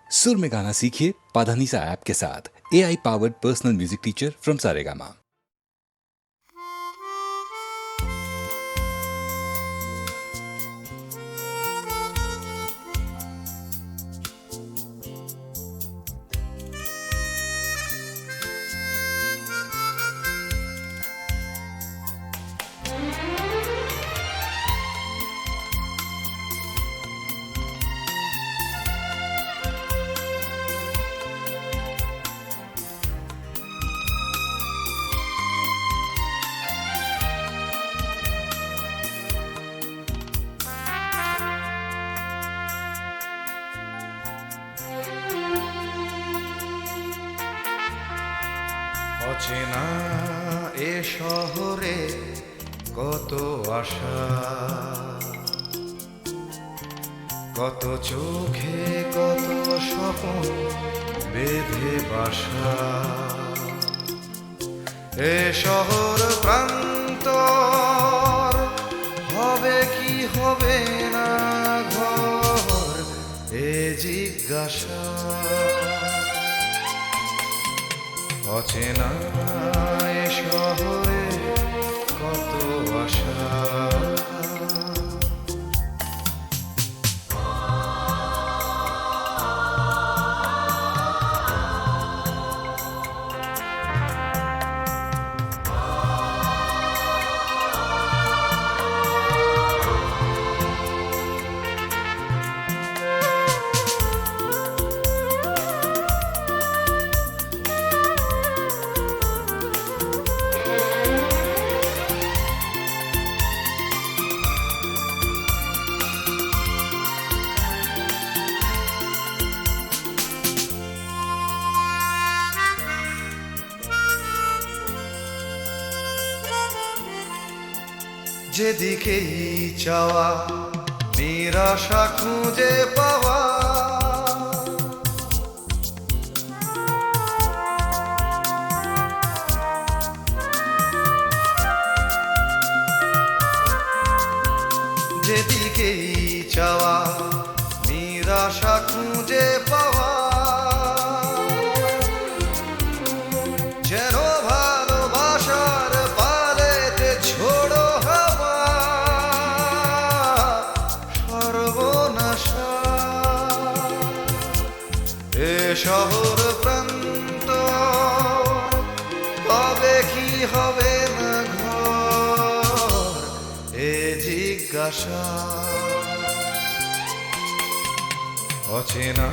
सुर में गाना सीखिए पाधानीसा ऐप के साथ। AI powered personal music teacher from Saregama. অচেনা এ শহরে কত আশা, কত চোখে কত স্বপ্ন বেঁধে বাসা। এ শহর প্রান্তর হবে কি হবে না ঘর, এ জিজ্ঞাসা। অচেনা এ শহরে কত আশা। যেদিকেই চাওয়া নিরাশা খুঁজে পাওয়া, যেদিকেই চাওয়া নিরাশা খুঁজে পাওয়া। যেন ভালোবাসার পালেতে ছোড়ো হাওয়া সর্বনাশা। এ শহর প্রান্ত হবে কি হবে না ঘর, এ জিজ্ঞাসা। অচেনা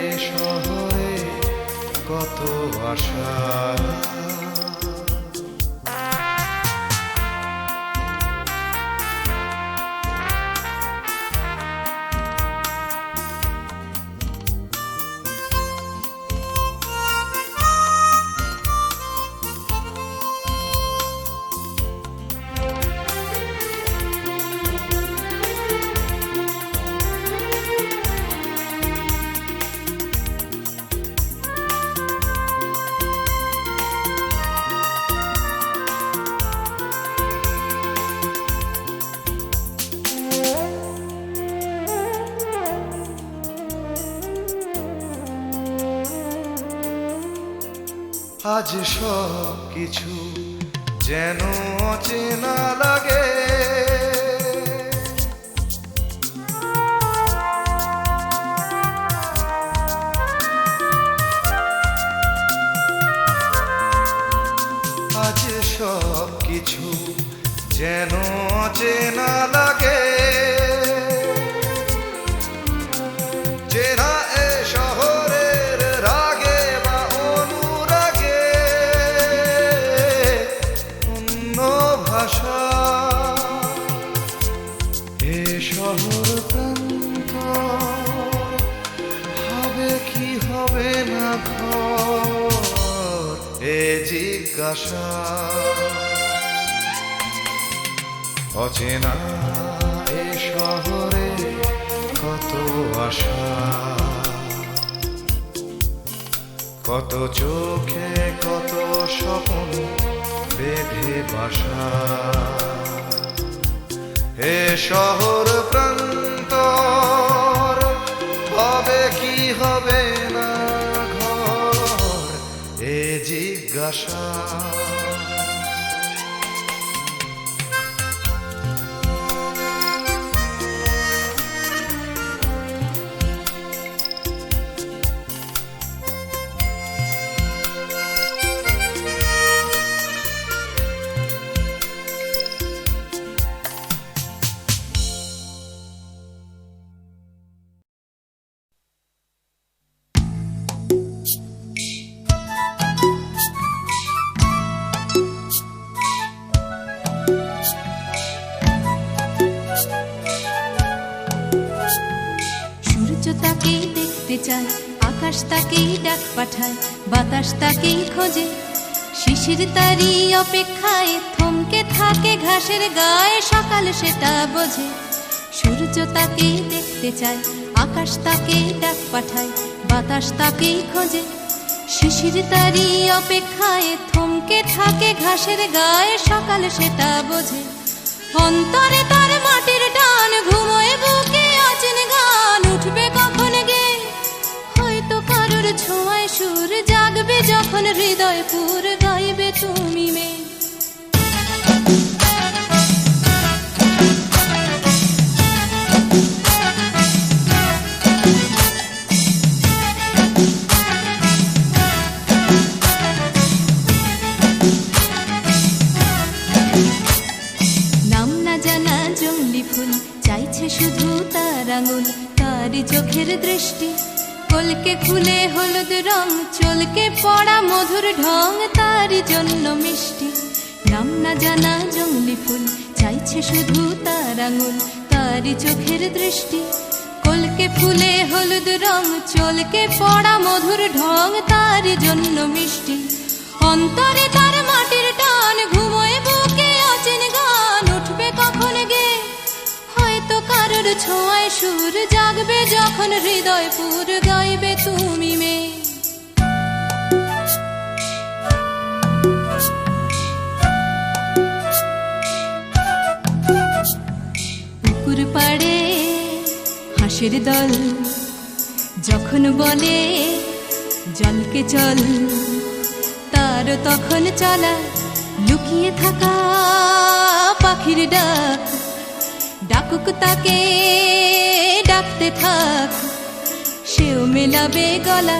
এ শহরে কত আশা। আজ সব কিছু যেন অচেনা লাগে, আজ সব কিছু যেন অচেনা লাগে। চেনা এ শহরের রাগে বা অনুরাগে অন্য ভাষা। এ শহর প্রান্ত হবে কি হবে না ঘর, এ জিজ্ঞাসা। অচেনা এ শহরে কত আশা, কত চোখে কত স্বপ্ন বেঁধে বাসা। এ শহর প্রান্তর হবে কি হবে না ঘর এ জিজ্ঞাসা। তাকেই দেখতে চায়, আকাশ তাকেই ডাক পাঠায়, বাতাস তাকেই খোঁজে, শিশির তারই অপেক্ষায় থমকে থাকে ঘাসের গায়ে, সকাল সেটা বোঝে। সূর্য তাকেই দেখতে চায়, আকাশ তাকেই ডাক পাঠায়, বাতাস তাকেই খোঁজে, শিশির তারই অপেক্ষায় থমকে থাকে ঘাসের গায়ে, সকাল সেটা বোঝে। অন্তরে তার মাটির টান, ঘুমোয় বুকে আছেন গান, উঠবে কখন গে হয়তো কারোর ছোঁয়ায় সুর, জাগবে যখন হৃদয় পুর, গাইবে তুমি মে। নাম না জানা জংলি ফুল চাইছে শুধু তার আঙুল, তারই চোখের দৃষ্টি কলকে খুলে হলুদ রং, চলকে পড়া মধুর ঢং তারই জন্য মিষ্টি। নাম না জানা জংলি ফুল চাইছে শুধু তার আঙুল, তারই চোখের দৃষ্টি কলকে ফুলে হলুদ রং, চলকে পড়া মধুর ঢং তারই জন্য মিষ্টি। অন্তরে তার মাটির টান, ঘুমোয় বুকে অচেন গান, উঠবে কখন গে হয়তো কারোর ছোঁয়ায় সুর, জাগবে যখন হৃদয় পুর, গাইবে তুমি মে। পুকুর পাড়ে হাঁসের দল যখন বলে জলকে চল, তার তখন চলা লুকিয়ে থাকা পাখির ডাক, ডাকুক তাকে ডাকতে থাক, সেও মেলাবে গলা।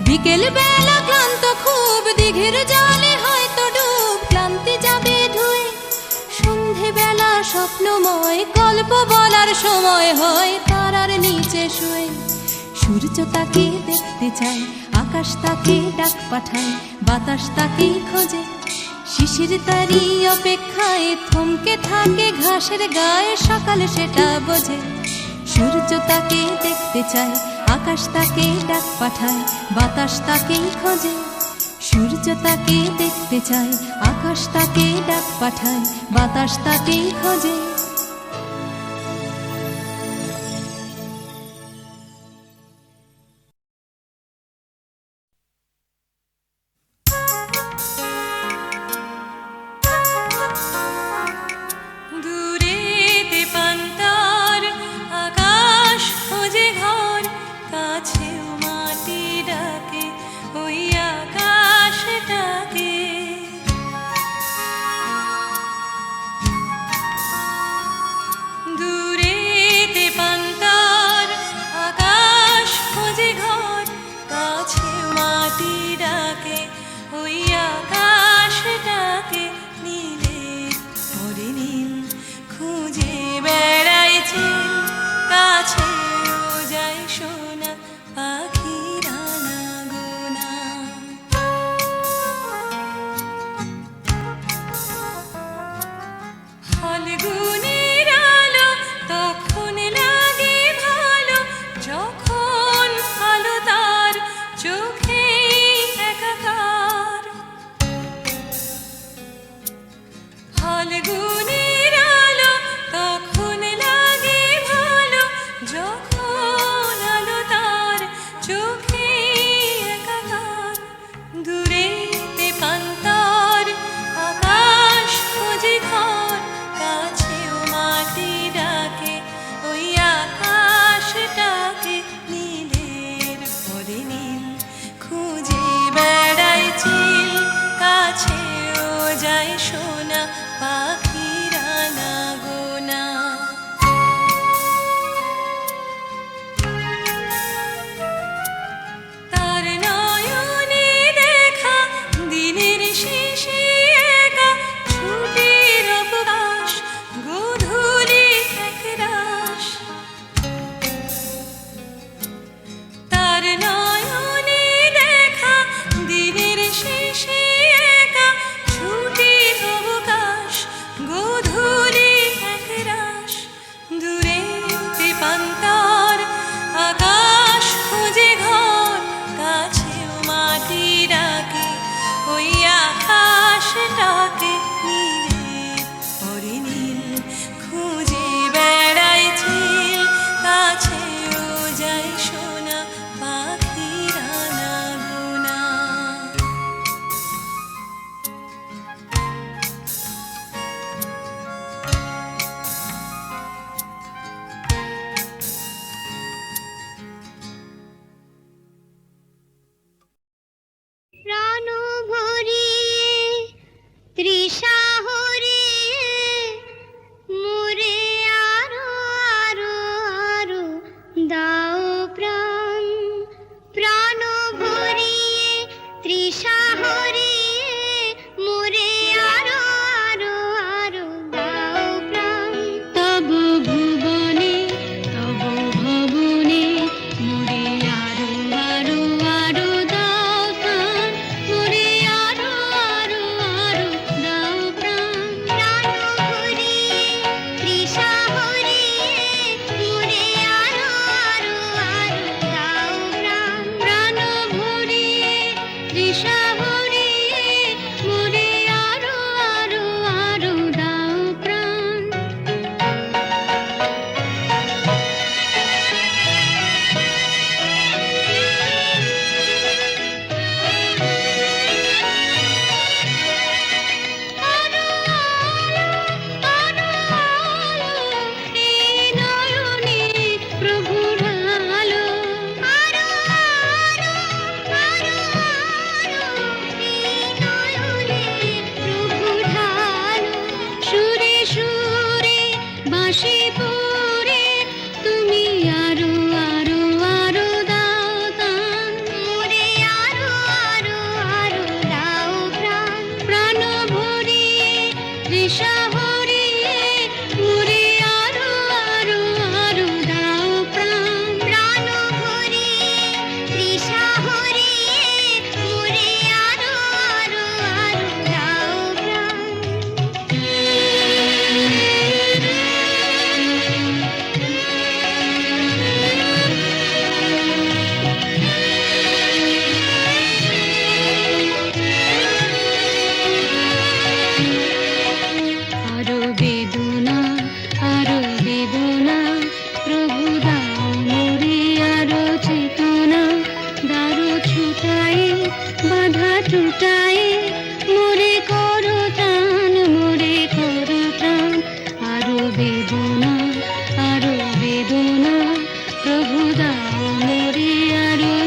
বিকেল বেলা ক্লান্ত খুব, দিঘির জলে হয়তো ডুব, ক্লান্তি যাবে ধুয়ে, সন্ধে বেলা স্বপ্নময়, গল্প বলার সময় হয় তারার নিচে শুয়ে। সূর্য তাকে দেখতে চায়, আকাশ তাকে ডাক পাঠায়, বাতাস তাকেই খোঁজে, শিশির তারই অপেক্ষায় থমকে থাকে ঘাসের গায়ে, সকাল সেটা বোঝে। সূর্য তাকে দেখতে চায়, আকাশ তাকে ডাক পাঠায়, বাতাস তাকেই খোঁজে, সূর্য তাকে দেখতে চায়, আকাশ তাকে ডাক পাঠায়, বাতাস তাকেই খোঁজে।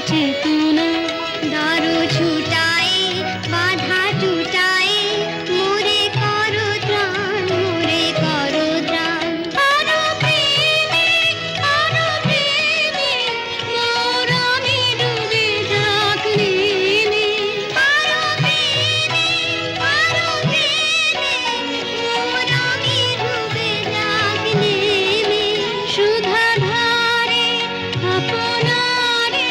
চেতনা দারু ছুটাই বাধা টুটাই মোরে করো ত্রাণ মোরে করো ত্রাণ আরো প্রেমে মোর আমি ডুবে থাকলে আরো প্রেমে মোর আমি ডুবে থাকলে সুধা ধারে আপনারে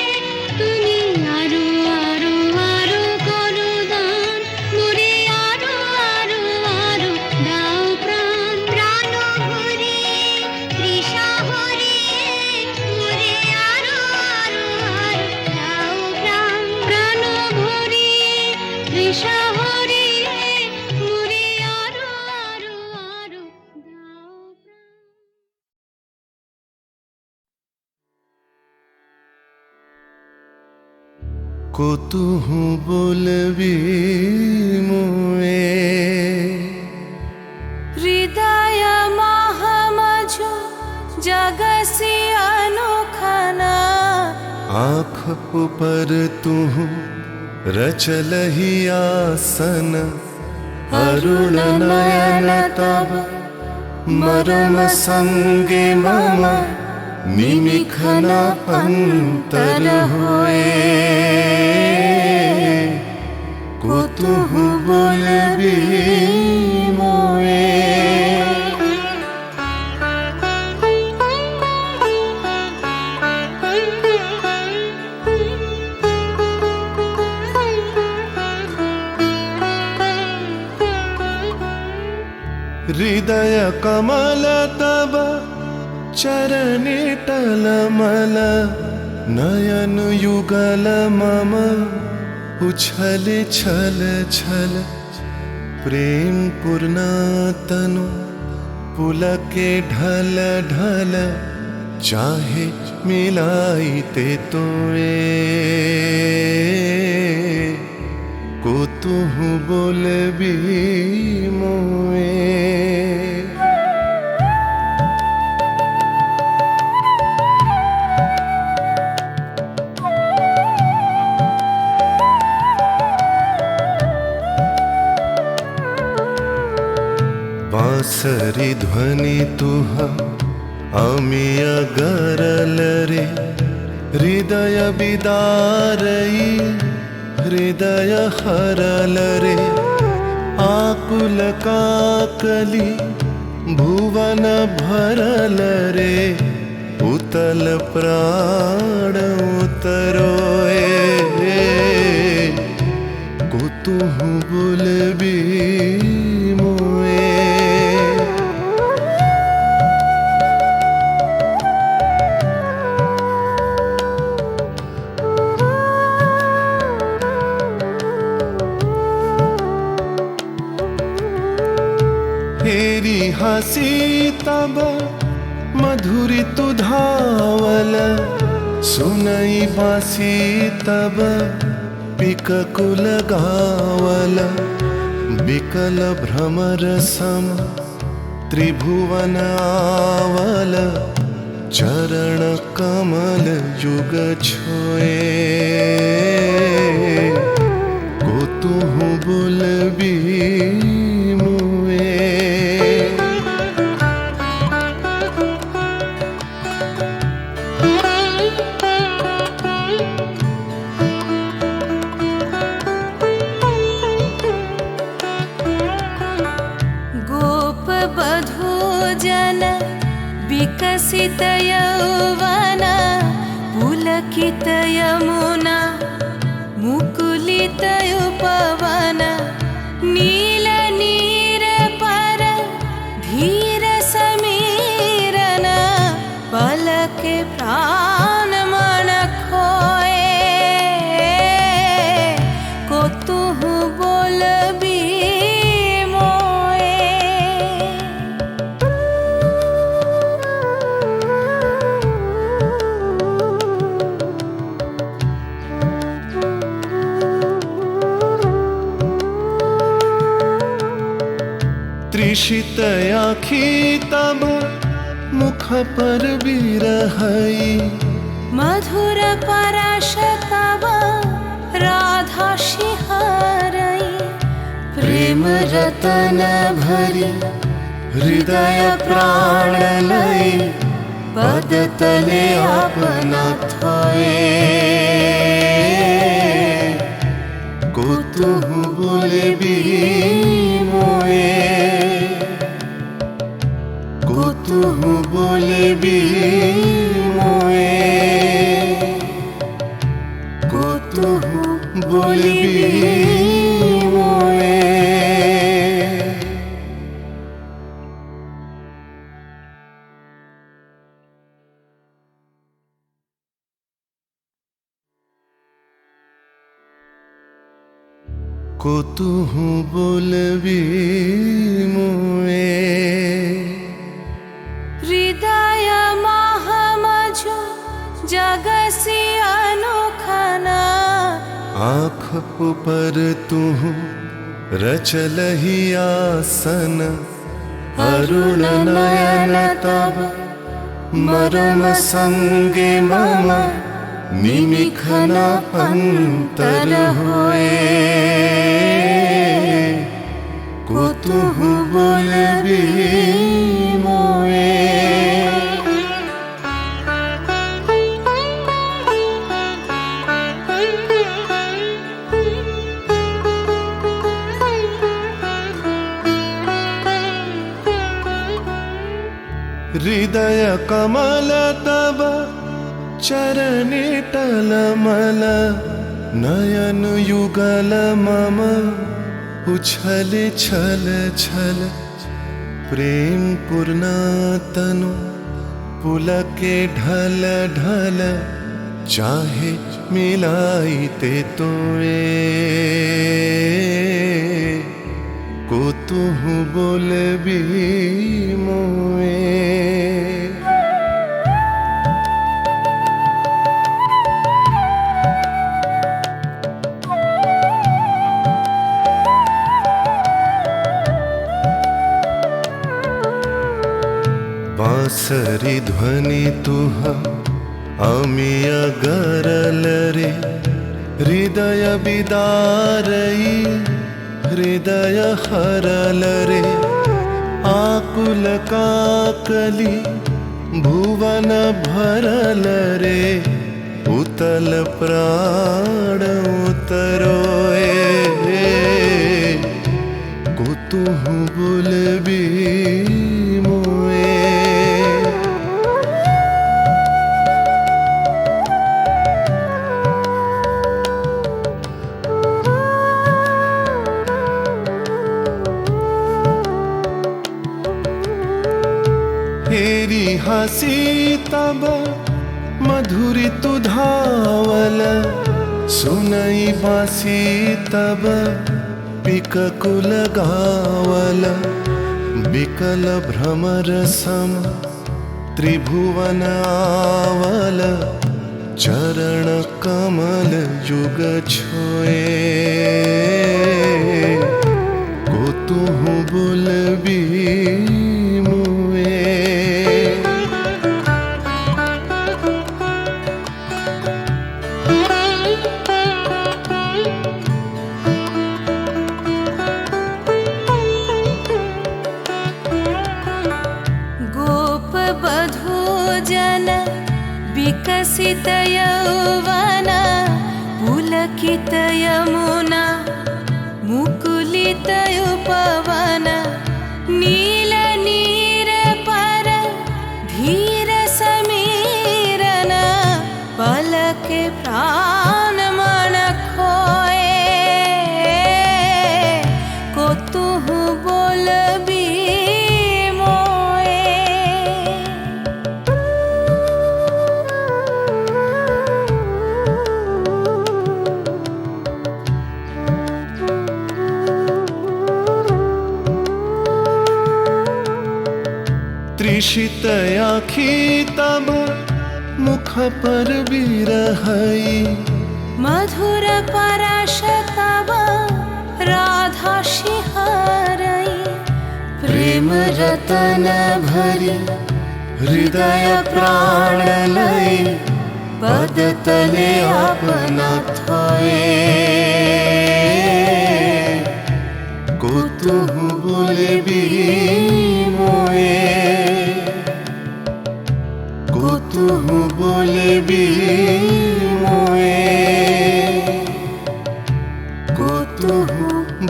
তুমি আরো আরো আরো করো দান মোরে আরো আরো আরো দাও প্রাণ প্রাণ ভরিয়ে তৃষা হরিয়ে মোরে আরো আরো আরো দাও প্রাণ প্রাণ ভরিয়ে তৃষা হরিয়ে মোরে আরো আরো আরো দাও প্রাণ। কতুহু বলবি মোয়ে হৃদয় মহামঝু জগসি अनुखना आँख ऊपर तू रचलहि आसन अरुण नयन तब मरम संगे मम निमिखन अंतर होए कुतुहु बोलबी मोए हृदय कमल तब चरणे टलमल नयन युगल मम उछल छल छल प्रेम पूर्ण तनु पुलके ढल ढल चाहे मिलाइते तोए कुतुहु बोलबी मोए बांसरी ध्वनि तुह अमिय गरल रे हृदय बिदारई हृदय हरल रे आकुल काकली भुवन भरल रे उतल प्राण उतरोए कुतुहु बोलबी मोए हेरी हसी तब मधुरी तु धावल सुनई बासी तब पिककुल गावल बिकल भ्रमर सम त्रिभुवन आवल चरण कमल युग छोए कुतुहु बोलबी मोए गोप बधू जन विकसित यौवन पुलकित यमुना मुकुलित उपवन नील नीर पर धीर समीरन पलके प्राण मन खोए कुतुहु बोलबी मोए त्रिषित आखी तब मुख पर बिरहई मधुर परश प्रेम रतन भरी हृदय प्राण लई पदतले आपना थोए कुतुहु बोलबी मोए कुतुहु बोलबी मोए कुतुहु बोलबी मोए। कुतुहु बोलबी मोए हृदय महामझु जगसी अनोखना आँख ऊपर तुहु रचलहि आसन अरुण नयन तब मरम संगे मम निमिखन अंतर होए कुतुहु बोलबी मोए। हृदय कमल तब चरणे टलमल नयन युगल मम उछल छल छल प्रेम पूर्ण तनु पुलके ढल ढल चाहे मिलाइते तोए कुतुहु बोलबी मोए। बांसरी ध्वनि तुह अमिय गरल रे हृदय बिदारई हृदय हरल रे आकुल काकली भुवन भरल रे उतल प्राण उतरोए कुतुहु बोलबी मोए। हेरी हसी तब मधुरी तुधावल सुनई बासी तब पिककुल गावल बिकल भ्रमर सम त्रिभुवन आवल चरण कमल युग छोए कुतुहु बोलबी मोए। गोप बधू जन विकसित यौवन पुलकित यमुना मुकुलित उपवन नील नीर पर धीर समीरन पलक प्राण मन खोए कुतुहु बोलबी मोए। त्रिषित आँखी तब मुख पर बिरहई मधुर परश तब राधा शिहरई प्रेम रतन भरी हृदय प्राण लई पदतले आपना थोए कुतुहु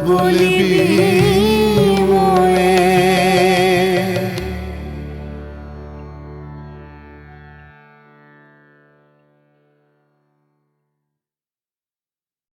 বলিবি